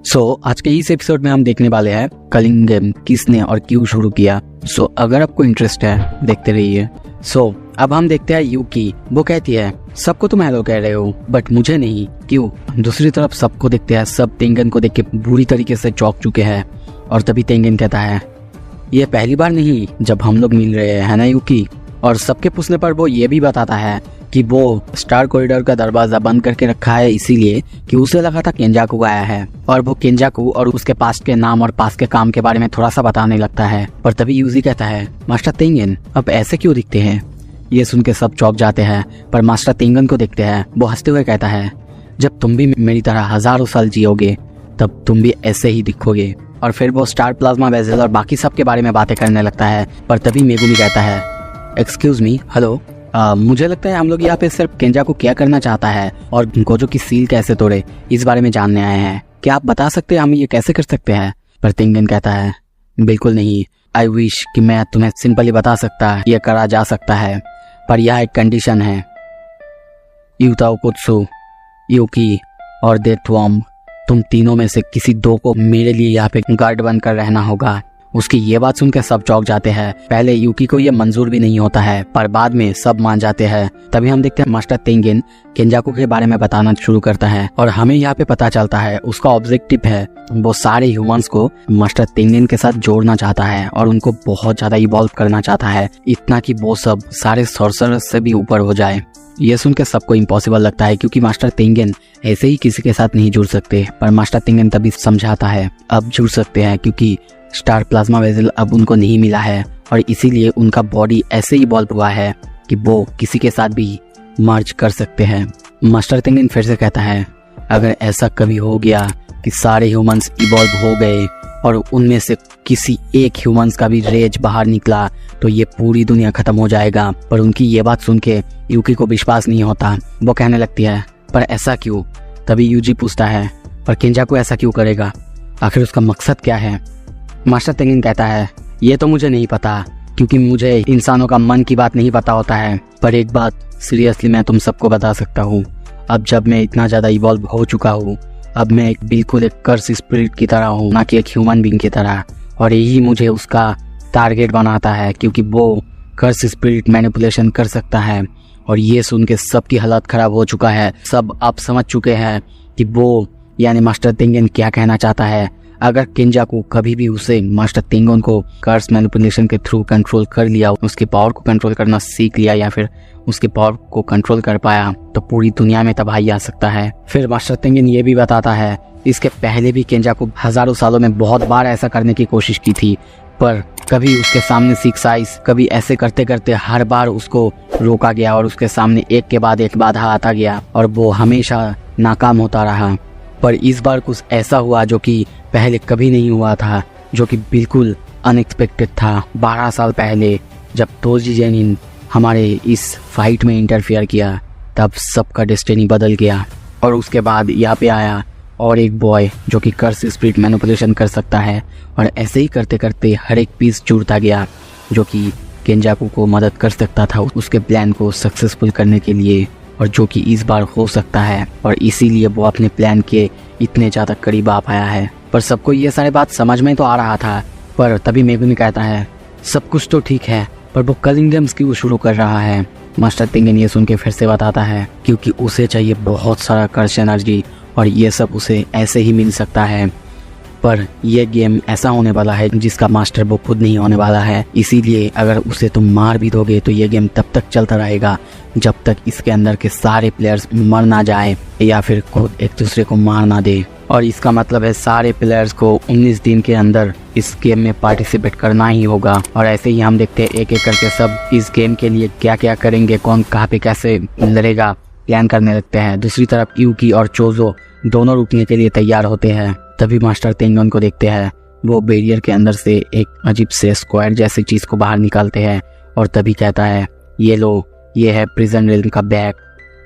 आज के इस एपिसोड में हम देखने वाले हैं कलिंग गेम किसने और क्यों शुरू किया। अगर आपको इंटरेस्ट है देखते रहिए। अब हम देखते हैं यूकी। वो कहती है सबको तुम हेलो कह रहे हो बट मुझे नहीं, क्यों? दूसरी तरफ सबको देखते हैं, सब तेंगन को देख के बुरी तरीके से चौंक चुके हैं। और तभी तेंगन कहता है ये पहली बार नहीं जब हम लोग मिल रहे हैं, है ना यूकी? और सबके पूछने पर वो ये भी बताता है कि वो स्टार कॉरिडोर का दरवाजा बंद करके रखा है इसीलिए कि उसे लगा था केंजाकू आया है। और वो केंजाकू और उसके पास्ट के नाम और पास्ट के काम के बारे में थोड़ा सा बताने लगता है। पर तभी यूजी कहता है मास्टर तेंगन अब ऐसे क्यों दिखते हैं? ये सुन के सब चौंक जाते हैं, पर मास्टर तेंगन को देखते हैं। वो हंसते हुए कहता है जब तुम भी मेरी तरह हजारों साल जियोगे तब तुम भी ऐसे ही दिखोगे। और फिर वो स्टार प्लाज्मा वेसल और बाकी सब के बारे में बातें करने लगता है। पर तभी मेगुमी कहता है एक्सक्यूज मी, हेलो, मुझे लगता है हम लोग यहाँ पे सिर्फ केंजाकू क्या करना चाहता है और गोजो की सील कैसे तोड़े इस बारे में जानने आए हैं। क्या आप बता सकते हैं हम ये कैसे कर सकते हैं? पर तेंगन कहता है बिल्कुल नहीं, आई विश कि मैं तुम्हें सिंपली बता सकता, ये करा जा सकता है, पर यह एक कंडीशन है। यूताओ कुत्सु, यूकी और डेथवॉर्म, तुम तीनों में से किसी दो को मेरे लिए यहाँ पे गार्ड बनकर रहना होगा। उसकी ये बात सुनकर सब चौंक जाते हैं। पहले यूकी को ये मंजूर भी नहीं होता है, पर बाद में सब मान जाते हैं। तभी हम देखते हैं मास्टर तेंगन केंजाकू के बारे में बताना शुरू करता है और हमें यहाँ पे पता चलता है उसका ऑब्जेक्टिव है वो सारे ह्यूमंस को मास्टर तेंगन के साथ जोड़ना चाहता है और उनको बहुत ज्यादा इवॉल्व करना चाहता है, इतना कि वो सब सारे सॉर्सरर्स से भी ऊपर हो जाए। ये सुनकर सबको इम्पॉसिबल लगता है क्योंकि मास्टर तेंगन ऐसे ही किसी के साथ नहीं जुड़ सकते। पर मास्टर तेंगन तभी समझाता है अब जुड़ सकते हैं क्योंकि स्टार प्लाज्मा वेसल अब उनको नहीं मिला है और इसीलिए उनका बॉडी ऐसे इवॉल्व हुआ है कि वो किसी के साथ भी मर्ज कर सकते हैं। मास्टर तेंगन फिर से कहता है अगर ऐसा कभी हो गया कि सारे ह्यूमंस इवॉल्व हो गए और उनमें से किसी एक ह्यूमंस का भी रेज बाहर निकला तो ये पूरी दुनिया खत्म हो जाएगा। पर उनकी ये बात सुन के यूकी को विश्वास नहीं होता। वो कहने लगती है पर ऐसा क्यों? तभी यूजी पूछता है पर केंजाकू ऐसा क्यों करेगा? आखिर उसका मकसद क्या है? मास्टर तेंगन कहता है ये तो मुझे नहीं पता क्योंकि मुझे इंसानों का मन की बात नहीं पता होता है, पर एक बात सीरियसली मैं तुम सबको बता सकता हूँ, अब जब मैं इतना ज़्यादा इवॉल्व हो चुका हूँ अब मैं बिल्कुल एक कर्स स्पिरिट की तरह हूँ, ना कि एक ह्यूमन बीइंग की तरह। और यही मुझे उसका टारगेट बनाता है क्योंकि वो कर्स स्पिरिट मैनिपुलेशन कर सकता है। और ये सुन के सबकी हालत खराब हो चुका है। सब आप समझ चुके हैं कि वो यानी मास्टर तेंगन क्या कहना चाहता है। अगर केंजाकू कभी भी उसे मास्टर तेंगन को कर्स मैनिपुलेशन के थ्रू कंट्रोल कर लिया, उसकी पावर को कंट्रोल करना सीख लिया या फिर उसकी पावर को कंट्रोल कर पाया तो पूरी दुनिया में तबाही आ सकता है। फिर मास्टर तेंगन ये भी बताता है इसके पहले भी केंजाकू हजारों सालों में बहुत बार ऐसा करने की कोशिश की थी, पर कभी उसके सामने 6 आइस, कभी ऐसे करते करते हर बार उसको रोका गया और उसके सामने एक के बाद एक बाधा आता गया और वो हमेशा नाकाम होता रहा। पर इस बार कुछ ऐसा हुआ जो कि पहले कभी नहीं हुआ था, जो कि बिल्कुल अनएक्सपेक्टेड था। 12 साल पहले जब तोजी जेनिन हमारे इस फाइट में इंटरफेयर किया तब सबका डेस्टिनी बदल गया। और उसके बाद यहाँ पे आया और एक बॉय जो कि कर्स स्पिरिट मैनिपुलेशन कर सकता है और ऐसे ही करते करते हर एक पीस जुड़ता गया जो कि केंजाकू को मदद कर सकता था उसके प्लान को सक्सेसफुल करने के लिए, और जो कि इस बार हो सकता है। और इसीलिए वो अपने प्लान के इतने ज़्यादा करीब आ पाया है। पर सबको ये सारी बात समझ में तो आ रहा था। पर तभी मेगुमी कहता है सब कुछ तो ठीक है पर वो कलिंग गेम्स क्यों शुरू कर रहा है? मास्टर तेंगन ये सुन के फिर से बताता है क्योंकि उसे चाहिए बहुत सारा कर्स एनर्जी और ये सब उसे ऐसे ही मिल सकता है। पर यह गेम ऐसा होने वाला है जिसका मास्टर वो खुद नहीं होने वाला है, इसीलिए अगर उसे तुम मार भी दोगे तो ये गेम तब तक चलता रहेगा जब तक इसके अंदर के सारे प्लेयर्स मर ना जाए या फिर खुद एक दूसरे को मार ना दे। और इसका मतलब है सारे प्लेयर्स को 19 दिन के अंदर इस गेम में पार्टिसिपेट करना ही होगा। और ऐसे ही हम देखते हैं एक एक करके सब इस गेम के लिए क्या क्या करेंगे, कौन कहाँ पे कैसे लड़ेगा प्लान करने लगते हैं। दूसरी तरफ यूकी और चोजो दोनों रुकने के लिए तैयार होते हैं। तभी मास्टर तेंगन को देखते हैं वो बैरियर के अंदर से एक अजीब से स्क्वायर जैसी चीज को बाहर निकालते हैं और तभी कहता है ये लो, ये है प्रिजन रेल का बैग।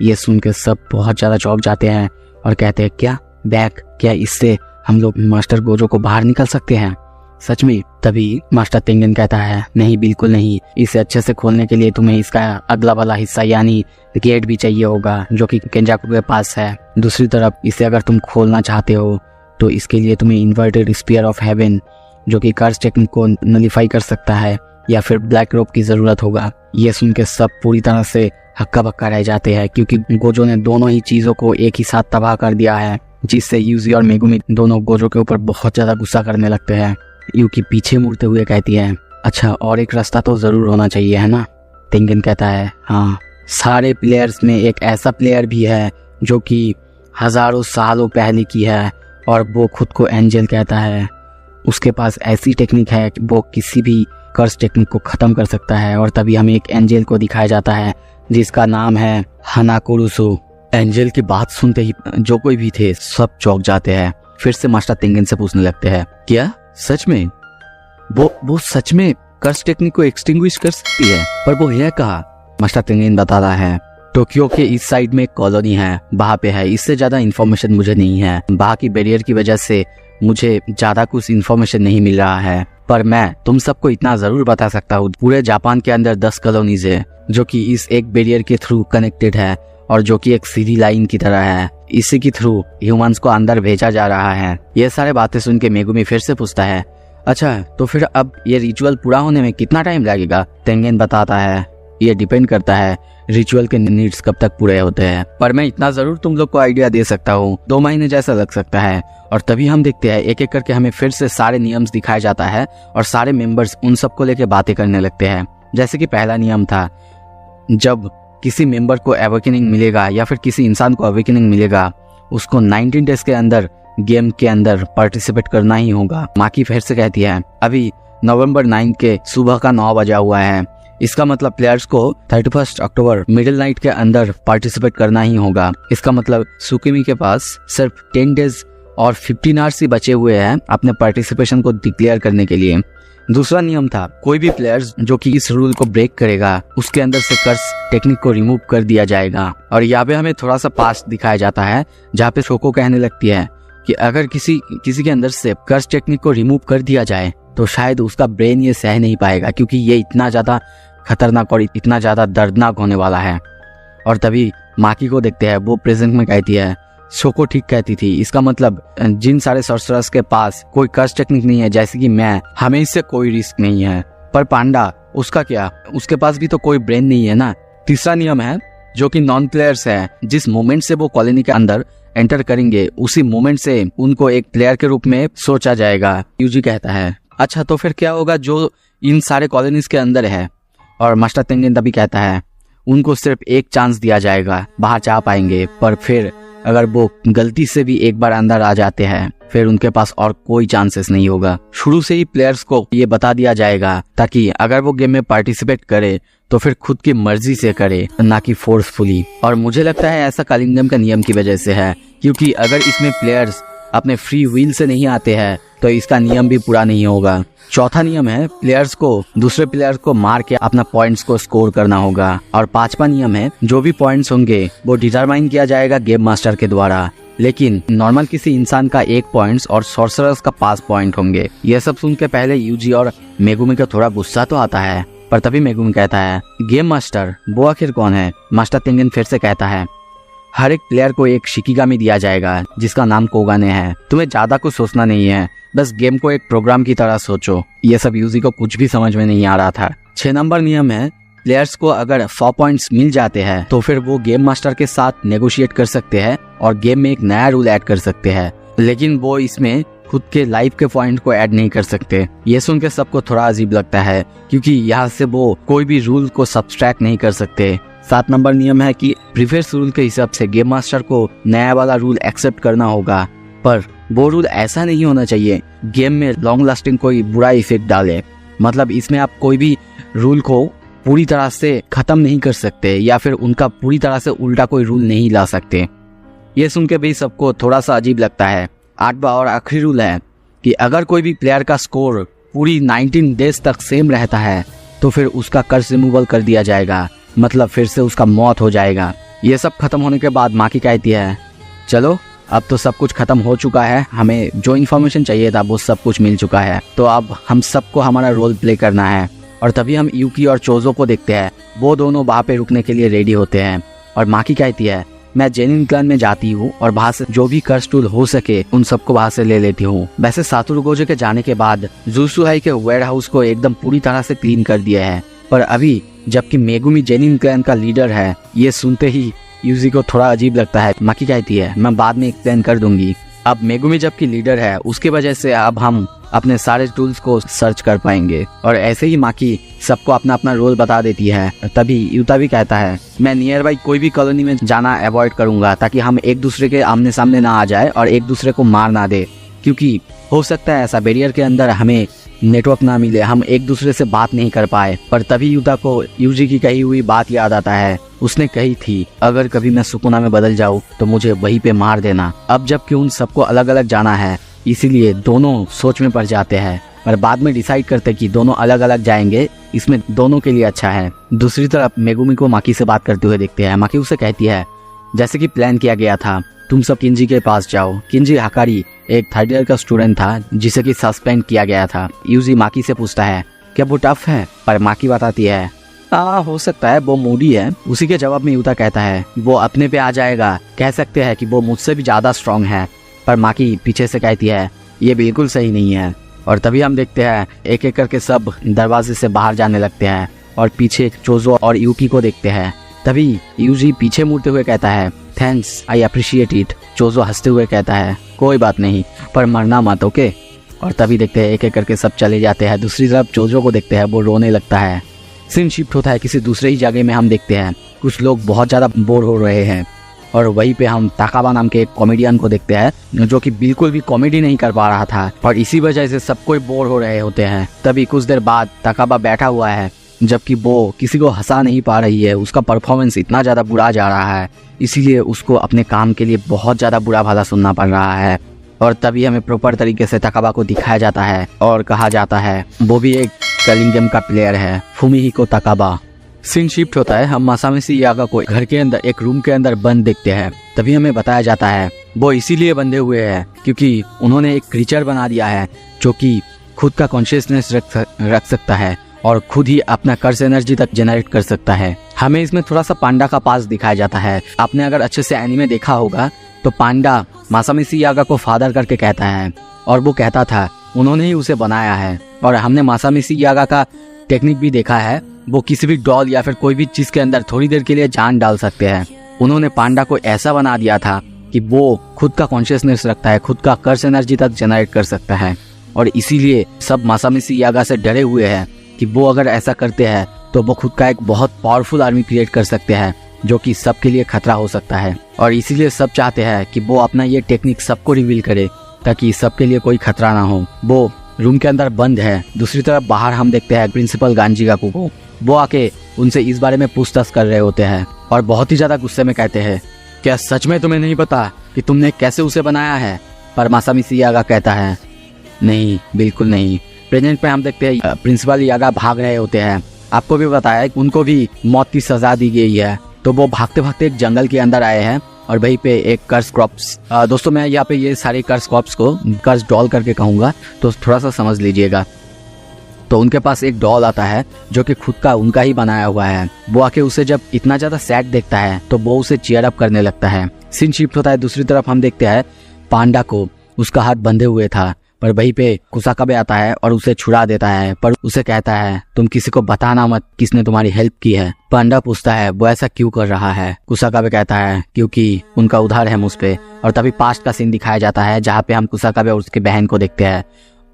ये सुन के सब बहुत ज्यादा चौंक जाते हैं और कहते हैं क्या बैग? क्या इससे हम लोग मास्टर गोजो को बाहर निकल सकते हैं सच में? तभी मास्टर तेंगन कहता है नहीं, बिल्कुल नहीं, इसे अच्छे से खोलने के लिए तुम्हें इसका अगला वाला हिस्सा यानी गेट भी चाहिए होगा जो कि केंजाकू के पास है। दूसरी तरफ इसे अगर तुम खोलना चाहते हो तो इसके लिए तुम्हें इन्वर्टेड स्पीयर ऑफ हेवन जो कि कर्स टेक्निक को नलीफाई कर सकता है या फिर ब्लैक रोप की ज़रूरत होगा। ये सुन के सब पूरी तरह से हक्का बक्का रह जाते हैं क्योंकि गोजो ने दोनों ही चीज़ों को एक ही साथ तबाह कर दिया है, जिससे यूजी और मेगुमी दोनों गोजो के ऊपर बहुत ज़्यादा गुस्सा करने लगते हैं। यूकी पीछे मुड़ते हुए कहती है, अच्छा और एक रास्ता तो ज़रूर होना चाहिए है ना। तेंगेन कहता है, हाँ, सारे प्लेयर्स में एक ऐसा प्लेयर भी है जो कि हज़ारों सालों पहले की है और वो खुद को एंजल कहता है। उसके पास ऐसी टेक्निक है कि वो किसी भी कर्स टेक्निक को ख़त्म कर सकता है। और तभी हमें एक एंजल को दिखाया जाता है जिसका नाम है हानाकुरुसु। एंजल की बात सुनते ही जो कोई भी थे सब चौंक जाते हैं। फिर से मास्टर तेंगेन से पूछने लगते हैं, क्या सच में वो सच में कर्स टेक्निक को एक्सटिंग्विश कर सकती है? पर वो है कहाँ? मास्टर तेंगेन बता रहा है, टोक्यो के इस साइड में एक कॉलोनी है, वहाँ पे है। इससे ज्यादा इन्फॉर्मेशन मुझे नहीं है। वहाँ की बैरियर की वजह से मुझे ज्यादा कुछ इन्फॉर्मेशन नहीं मिल रहा है, पर मैं तुम सबको इतना जरूर बता सकता हूँ, पूरे जापान के अंदर 10 कॉलोनीज है जो कि इस एक बैरियर के थ्रू कनेक्टेड है और जो कि एक सीधी लाइन की तरह है। इसी के थ्रू ह्यूमंस को अंदर भेजा जा रहा है। ये सारे बातें सुन के मेगुमी फिर से पूछता है, अच्छा तो फिर अब ये रिचुअल पूरा होने में कितना टाइम लगेगा? तेंगेन बताता है, ये डिपेंड करता है रिचुअल के नीड्स कब तक पूरे होते हैं, पर मैं इतना जरूर तुम लोग को आइडिया दे सकता हूँ, 2 महीने जैसा लग सकता है। और तभी हम देखते हैं एक एक करके हमें फिर से सारे नियम्स दिखाया जाता है और सारे मेंबर्स उन सबको लेके बातें करने लगते हैं। जैसे कि पहला नियम था, जब किसी मेंबर को अवेकनिंग मिलेगा या फिर किसी इंसान को अवेकनिंग मिलेगा, उसको 19 डेज के अंदर गेम के अंदर पार्टिसिपेट करना ही होगा। माकी फिर से कहती है, अभी नवंबर 9 के सुबह का 9 बजा हुआ है, इसका मतलब प्लेयर्स को 31 अक्टूबर मिडिल नाइट के अंदर पार्टिसिपेट करना ही होगा। इसका मतलब सुकीमी के पास सिर्फ 10 डेज और 15 आवर्स ही बचे हुए हैं अपने पार्टिसिपेशन को डिक्लेयर करने के लिए। दूसरा नियम था, कोई भी प्लेयर्स जो कि इस रूल को ब्रेक करेगा उसके अंदर से कर्स टेक्निक को रिमूव कर दिया जाएगा। और यहाँ पे हमें थोड़ा सा पास्ट दिखाया जाता है जहाँ पे शोको कहने लगती है कि अगर किसी के अंदर से कर्स टेक्निक को रिमूव कर दिया जाए तो शायद उसका ब्रेन ये सह नहीं पाएगा, क्योंकि ये इतना ज्यादा खतरनाक और इतना ज्यादा दर्दनाक होने वाला है। और तभी माकी को देखते हैं, वो प्रेजेंट में कहती है, शोको ठीक कहती थी, इसका मतलब जिन सारे सॉर्सरर्स के पास कोई कर्स टेक्निक नहीं है जैसे कि मैं, हमें इससे कोई रिस्क नहीं है। पर पांडा, उसका क्या? उसके पास भी तो कोई ब्रेन नहीं है ना। तीसरा नियम है जो कि नॉन प्लेयर्स है, जिस मोमेंट से वो कॉलोनी के अंदर एंटर करेंगे उसी मोमेंट से उनको एक प्लेयर के रूप में सोचा जाएगा। यूजी कहता है, अच्छा तो फिर क्या होगा जो इन सारे कॉलोनीज के अंदर है? और मास्टर तेंगेन तभी कहता है, उनको सिर्फ एक चांस दिया जाएगा, बाहर जा पाएंगे, पर फिर अगर वो गलती से भी एक बार अंदर आ जाते हैं फिर उनके पास और कोई चांसेस नहीं होगा। शुरू से ही प्लेयर्स को ये बता दिया जाएगा ताकि अगर वो गेम में पार्टिसिपेट करे तो फिर खुद की मर्जी से करे, ना कि फोर्सफुली। और मुझे लगता है ऐसा कलिंगम का नियम की वजह से है, क्योंकि अगर इसमें प्लेयर्स अपने फ्री व्हील से नहीं आते हैं तो इसका नियम भी पूरा नहीं होगा। चौथा नियम है, प्लेयर्स को दूसरे प्लेयर्स को मार के अपना पॉइंट्स को स्कोर करना होगा। और पांचवा नियम है, जो भी पॉइंट्स होंगे वो डिटरमाइन किया जाएगा गेम मास्टर के द्वारा, लेकिन नॉर्मल किसी इंसान का 1 पॉइंट्स और सॉर्सरर्स का 5 पॉइंट होंगे। यह सब सुन के पहले यूजी और मेगुमी का थोड़ा गुस्सा तो आता है, पर तभी मेगुमी कहता है, गेम मास्टर वो आखिर कौन है? मास्टर तेंगेन फिर से कहता है, हर एक प्लेयर को एक शिकिगामी दिया जाएगा जिसका नाम कोगाने है। तुम्हें ज्यादा कुछ सोचना नहीं है, बस गेम को एक प्रोग्राम की तरह सोचो। ये सब यूजी को कुछ भी समझ में नहीं आ रहा था। 6 नंबर नियम है, प्लेयर्स को अगर 4 पॉइंट्स मिल जाते हैं तो फिर वो गेम मास्टर के साथ नेगोशिएट कर सकते हैं और गेम में एक नया रूल ऐड कर सकते हैं, लेकिन वो इसमें खुद के लाइफ के पॉइंट को ऐड नहीं कर सकते। ये सुन के सबको थोड़ा अजीब लगता है, क्योंकि यहाँ से वो कोई भी रूल को सब्सट्रैक्ट नहीं कर सकते। 7 नंबर नियम है कि प्रीवियस रूल के हिसाब से गेम मास्टर को नया वाला रूल एक्सेप्ट करना होगा, पर वो रूल ऐसा नहीं होना चाहिए गेम में लॉन्ग लास्टिंग कोई बुरा इफेक्ट डाले। मतलब इसमें आप कोई भी रूल को पूरी तरह से खत्म नहीं कर सकते या फिर उनका पूरी तरह से उल्टा कोई रूल नहीं ला सकते। ये सुन के भी सबको थोड़ा सा अजीब लगता है। 8वां और आखिरी रूल है कि अगर कोई भी प्लेयर का स्कोर पूरी 19 डेज तक सेम रहता है तो फिर उसका कर्स रिमूवल कर दिया जाएगा, मतलब फिर से उसका मौत हो जाएगा। ये सब खत्म होने के बाद माँ की कहती है, चलो अब तो सब कुछ खत्म हो चुका है, हमें जो इन्फॉर्मेशन चाहिए था वो सब कुछ मिल चुका है, तो अब हम सबको हमारा रोल प्ले करना है। और तभी हम यूकी और चोजो को देखते हैं, वो दोनों वहाँ पे रुकने के लिए रेडी होते हैं। और माँ की कहती है, मैं जेनिन क्लान में जाती हूँ और वहाँ से जो भी कर्स टूल हो सके उन सबको वहाँ से ले लेती हूँ। वैसे सातोरू गोजो के जाने के बाद जुजुहाई के वेयर हाउस को एकदम पूरी तरह से क्लीन कर दिया है, पर अभी जबकि मेगुमी जेनिन क्लैन का लीडर है, ये सुनते ही यूजी को थोड़ा अजीब लगता है। माकी कहती है मैं बाद में एक्सप्लेन कर दूंगी। अब मेगुमी जबकि लीडर है उसकी वजह से अब हम अपने सारे टूल्स को सर्च कर पाएंगे, और ऐसे ही माकी सबको अपना अपना रोल बता देती है। तभी यूता भी कहता है मैं नियर बाई कोई भी कॉलोनी में जाना अवॉइड करूंगा ताकि हम एक दूसरे के आमने सामने ना आ जाए और एक दूसरे को मार ना दे, क्योंकि हो सकता है ऐसा बैरियर के अंदर हमें नेटवर्क ना मिले, हम एक दूसरे से बात नहीं कर पाए। पर तभी यूता को यूजी की कही हुई बात याद आता है। उसने कही थी अगर कभी मैं सुकुना में बदल जाऊँ तो मुझे वहीं पे मार देना। अब जबकि उन सबको अलग अलग जाना है इसीलिए दोनों सोच में पड़ जाते हैं, पर बाद में डिसाइड करते कि दोनों अलग अलग जाएंगे, इसमें दोनों के लिए अच्छा है। दूसरी तरफ मेगुमी को माकी से बात करते हुए देखते हैं। माकी उसे कहती है जैसे कि प्लान किया गया था तुम सब किंजी के पास जाओ। किंजी हाकारी एक थर्ड ईयर का स्टूडेंट था जिसे कि सस्पेंड किया गया था। यूजी माकी से पूछता है क्या वो टफ है, पर माकी बताती है हो सकता है वो मूडी है। उसी के जवाब में यूता कहता है वो अपने पे आ जाएगा, कह सकते हैं कि वो मुझसे भी ज्यादा स्ट्रांग है। पर माकी पीछे से कहती है ये बिल्कुल सही नहीं है। और तभी हम देखते हैं एक एक करके सब दरवाजे से बाहर जाने लगते हैं और पीछे चोजो और यूकी को देखते हैं। तभी यूजी पीछे मुड़ते हुए कहता है थैंक्स, आई अप्रिशिएट इट। चोजो हंसते हुए कहता है कोई बात नहीं, पर मरना मत, ओके। और तभी देखते हैं एक एक करके सब चले जाते हैं। दूसरी तरफ चोजो को देखते हैं, वो रोने लगता है। सीन शिफ्ट होता है किसी दूसरे ही जगह में। हम देखते हैं कुछ लोग बहुत ज़्यादा बोर हो रहे हैं और वहीं पे हम ताकाबा नाम के एक कॉमेडियन को देखते हैं जो कि बिल्कुल भी कॉमेडी नहीं कर पा रहा था और इसी वजह से सब कोई बोर हो रहे होते हैं। तभी कुछ देर बाद ताकाबा बैठा हुआ है जबकि वो किसी को हंसा नहीं पा रही है। उसका परफॉर्मेंस इतना ज़्यादा बुरा जा रहा है, इसीलिए उसको अपने काम के लिए बहुत ज़्यादा बुरा भला सुनना पड़ रहा है। और तभी हमें प्रॉपर तरीके से ताकाबा को दिखाया जाता है और कहा जाता है वो भी एक कलिंग गेम का प्लेयर है, फुमिहिको ताकाबा। सीन शिफ्ट होता है, हम मासामिसी यागा को घर के अंदर एक रूम के अंदर बंद देखते हैं। तभी हमें बताया जाता है वो इसीलिए बंधे हुए हैं क्योंकि उन्होंने एक क्रीचर बना दिया है जो कि खुद का कॉन्शियसनेस रख सकता है और खुद ही अपना कर्स एनर्जी तक जनरेट कर सकता है। हमें इसमें थोड़ा सा पांडा का पास दिखाया जाता है। आपने अगर अच्छे से एनीमे देखा होगा तो पांडा मासामिसी यागा को फादर करके कहता है और वो कहता था उन्होंने ही उसे बनाया है। और हमने मासामिसी यागा का टेक्निक भी देखा है, वो किसी भी डॉल या फिर कोई भी चीज के अंदर थोड़ी देर के लिए जान डाल सकते हैं। उन्होंने पांडा को ऐसा बना दिया था कि वो खुद का कॉन्शियसनेस रखता है, खुद का कर्स एनर्जी तक जनरेट कर सकता है और इसीलिए सब मासामिसी यागा से डरे हुए हैं कि वो अगर ऐसा करते हैं तो वो खुद का एक बहुत पावरफुल आर्मी क्रिएट कर सकते हैं जो कि सबके लिए खतरा हो सकता है। और इसीलिए सब चाहते हैं कि वो अपना ये टेक्निक सबको रिवील करे ताकि सबके लिए कोई खतरा ना हो। वो रूम के अंदर बंद है। दूसरी तरफ बाहर हम देखते हैं प्रिंसिपल गांजीगाकू को। वो आके उनसे इस बारे में पूछताछ कर रहे होते हैं और बहुत ही ज्यादा गुस्से में कहते हैं क्या सच में तुम्हें नहीं पता कि तुमने कैसे उसे बनाया है? पर मासामिसी यागा कहता है नहीं, बिल्कुल नहीं। प्रेजेंट में हम देखते हैं प्रिंसिपल यागा भाग रहे होते हैं। आपको भी बताया कि उनको भी मौत की सजा दी गई है, तो वो भागते भागते एक जंगल के अंदर आए हैं और वहीं पे एक कर्स क्रॉप्स, दोस्तों मैं यहाँ पे ये सारे कर्स क्रॉप्स को कर्स डॉल करके कहूँगा तो थोड़ा सा समझ लीजिएगा। तो उनके पास एक डॉल आता है जो कि खुद का उनका ही बनाया हुआ है। वो आके उसे जब इतना ज्यादा सैड देखता है तो वो उसे चीयर अप करने लगता है। सीन शिफ्ट होता है, दूसरी तरफ हम देखते हैं पांडा को उसका हाथ बंधे हुए था, पर वहीं पे कुसाकाबे आता है और उसे छुड़ा देता है, पर उसे कहता है तुम किसी को बताना मत किसने तुम्हारी हेल्प की है। पांडा पूछता है वो ऐसा क्यों कर रहा है? कुसाकाबे कहता है क्योंकि उनका उधार है मुझ पे। और तभी पास्ट का सीन दिखाया जाता है जहाँ पे हम कुसाकाबे और उसकी बहन को देखते हैं।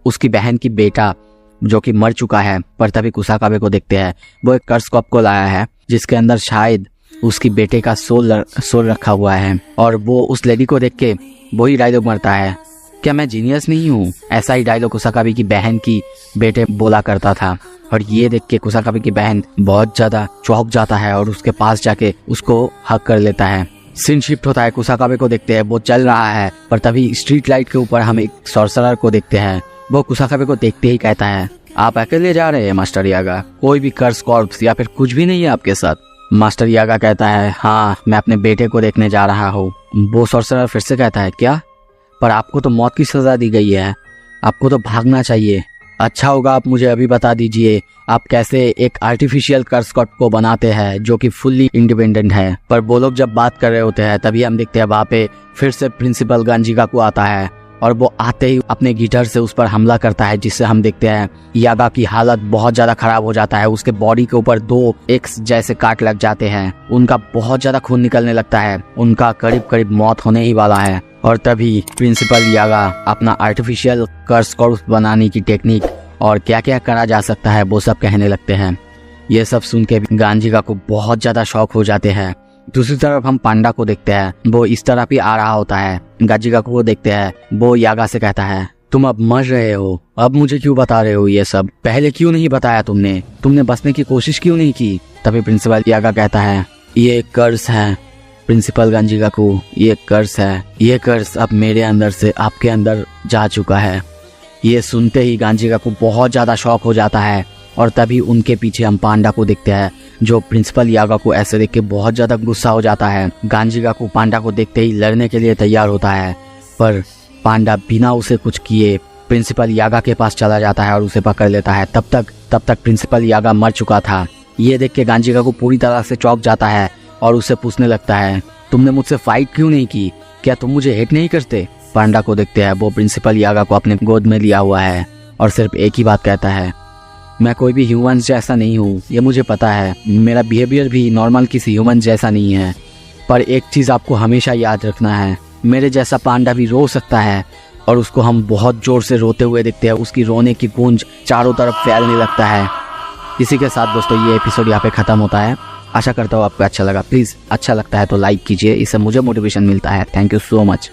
उसकी बहन की बेटा जो कि मर चुका है, पर तभी कुसाकाबे को देखते हैं वो एक कर्स कॉप को लाया है जिसके अंदर शायद उसकी बेटे का सोल रखा हुआ है। और वो उस लेडी को देख के वही डायलॉग मरता है क्या मैं जीनियस नहीं हूँ? ऐसा ही डायलॉग कुसाकाबे की बहन की बेटे बोला करता था। और ये देख के कुसाकाबे की बहन बहुत ज्यादा चौंक जाता है और उसके पास जाके उसको हक कर लेता है। सीन शिफ्ट होता है, कुसाकाबे को देखते हैं वो चल रहा है, पर तभी स्ट्रीट लाइट के ऊपर हम एक सॉर्सरर को देखते हैं। वो कुसाकाबे को देखते ही कहता है आप अकेले जा रहे हैं मास्टर यागा? कोई भी कर्स कॉर्प्स या फिर कुछ भी नहीं है आपके साथ? मास्टर यागा कहता है हाँ, मैं अपने बेटे को देखने जा रहा हूँ। वो सॉर्सरर फिर से कहता है क्या? पर आपको तो मौत की सजा दी गई है, आपको तो भागना चाहिए। अच्छा होगा आप मुझे अभी बता दीजिए आप कैसे एक आर्टिफिशियल कर्स को बनाते हैं जो कि फुल्ली इंडिपेंडेंट है। पर वो लोग जब बात कर रहे होते हैं तभी हम देखते हैं वहाँ पे फिर से प्रिंसिपल गांजिकाकू आता है और वो आते ही अपने गिटार से उस पर हमला करता है, जिससे हम देखते हैं यागा की हालत बहुत ज्यादा खराब हो जाता है। उसके बॉडी के ऊपर 2 एक्स जैसे काट लग जाते हैं, उनका बहुत ज्यादा खून निकलने लगता है, उनका करीब करीब मौत होने ही वाला है। और तभी प्रिंसिपल यागा अपना आर्टिफिशियल कर्स कॉर्प्स बनाने की टेक्निक और क्या क्या करा जा सकता है वो सब कहने लगते हैं। ये सब सुन के गांजिकाकू बहुत ज्यादा शौक हो जाते हैं। दूसरी तरफ हम पांडा को देखते हैं, वो इस तरफ ही आ रहा होता है। गांजिकाकू को देखते हैं, वो यागा से कहता है तुम अब मर रहे हो, अब मुझे क्यों बता रहे हो ये सब, पहले क्यों नहीं बताया तुमने बचने की कोशिश क्यों नहीं की। तभी प्रिंसिपल यागा कहता है ये कर्स है प्रिंसिपल गांजिकाकू, ये कर्स है, ये कर्स अब मेरे अंदर से आपके अंदर जा चुका है। ये सुनते ही गांजिकाकू बहुत ज्यादा शॉक हो जाता है और तभी उनके पीछे हम पांडा को देखते हैं जो प्रिंसिपल यागा को ऐसे देख के बहुत ज्यादा गुस्सा हो जाता है। गांजिकाकू पांडा को देखते ही लड़ने के लिए तैयार होता है, पर पांडा बिना उसे कुछ किए प्रिंसिपल यागा के पास चला जाता है और उसे पकड़ लेता है। तब तक प्रिंसिपल यागा मर चुका था। ये देख के गांजिकाकू पूरी तरह से चौंक जाता है और उसे पूछने लगता है तुमने मुझसे फाइट क्यों नहीं की, क्या तुम मुझे हेट नहीं करते। पांडा को देखते हैं, वो प्रिंसिपल यागा को अपने गोद में लिया हुआ है और सिर्फ एक ही बात कहता है मैं कोई भी ह्यूमंस जैसा नहीं हूँ, ये मुझे पता है, मेरा बिहेवियर भी नॉर्मल किसी ह्यूमन जैसा नहीं है, पर एक चीज़ आपको हमेशा याद रखना है, मेरे जैसा पांडा भी रो सकता है। और उसको हम बहुत जोर से रोते हुए देखते हैं, उसकी रोने की गूंज चारों तरफ फैलने लगता है। इसी के साथ दोस्तों ये एपिसोड यहाँ पे ख़त्म होता है। आशा करता हूँ आपको अच्छा लगा। प्लीज़ अच्छा लगता है तो लाइक कीजिए, इससे मुझे मोटिवेशन मिलता है। Thank you so much.